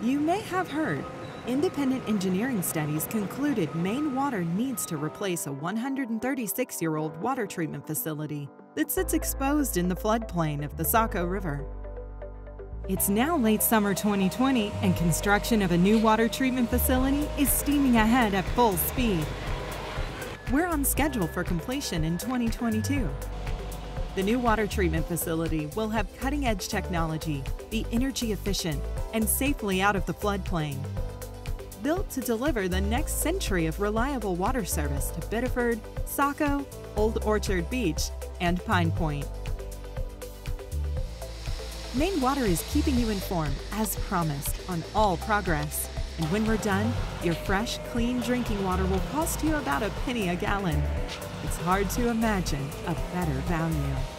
You may have heard, independent engineering studies concluded Maine Water needs to replace a 136-year-old water treatment facility that sits exposed in the floodplain of the Saco River. It's now late summer 2020, and construction of a new water treatment facility is steaming ahead at full speed. We're on schedule for completion in 2022. The new water treatment facility will have cutting-edge technology, be energy efficient, and safely out of the floodplain. Built to deliver the next century of reliable water service to Biddeford, Saco, Old Orchard Beach, and Pine Point. Maine Water is keeping you informed, as promised, on all progress. And when we're done, your fresh, clean drinking water will cost you about a penny a gallon. It's hard to imagine a better value.